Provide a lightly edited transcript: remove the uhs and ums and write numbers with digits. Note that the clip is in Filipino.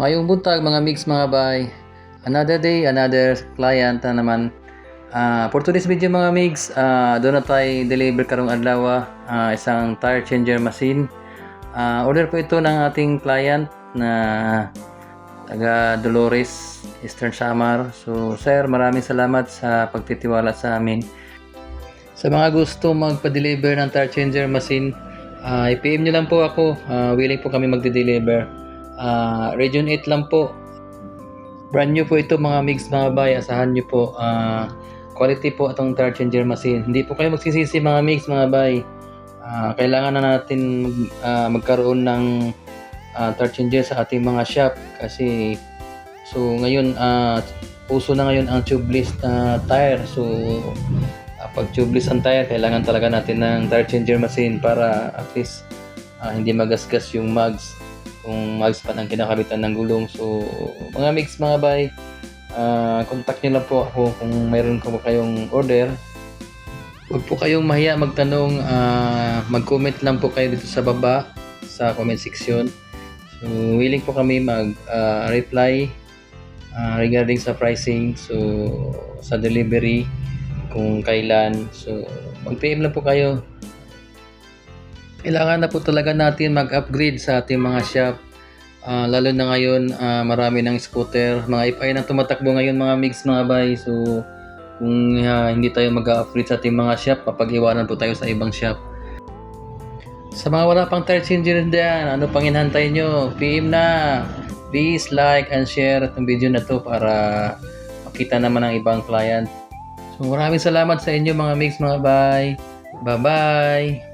Mayong buntag mga mix mga bay. Another day, another client na naman. For today's video mga mix, doon na tayo deliver karong adlaw, isang tire changer machine. Order po ito ng ating client na taga Dolores, Eastern Samar. So sir, maraming salamat sa pagtitiwala sa amin. Sa mga gusto magpa-deliver ng tire changer machine, i-PM nyo lang po ako. Willing po kami magde-deliver. Region 8 lang po. Brand new po ito mga mix mga bay. Asahan nyo po. Quality po itong tire changer machine. Hindi po kayo magsisisi mga mix mga bay. Kailangan na natin magkaroon ng tire changer sa ating mga shop. Kasi so ngayon uso na ngayon ang tubeless na tire. So pag tubeless ang tire, kailangan talaga natin ng tire changer machine para at least hindi magasgas yung mugs kung mugs pa ng kinakabitan ng gulong. So mga mix mga bay, contact nyo lang po ako kung mayroon po kayong order. Huwag po kayong mahiya magtanong, mag-comment lang po kayo dito sa baba sa comment section. So willing po kami mag-reply regarding sa pricing, so sa delivery kung kailan. So mag-PM lang po kayo. Kailangan na po talaga natin mag-upgrade sa ating mga shop. Lalo na ngayon, marami ng scooter, mga FI na tumatakbo ngayon mga mix mga bay. So kung hindi tayo mag-upgrade sa ating mga shop, papag-iwanan po tayo sa ibang shop. Sa mga wala pang tire changer diyan, ano pang hinihintay nyo? PM na! Please like and share itong video na to para makita naman ng ibang client. So maraming salamat sa inyo mga mix mga bay. Bye bye!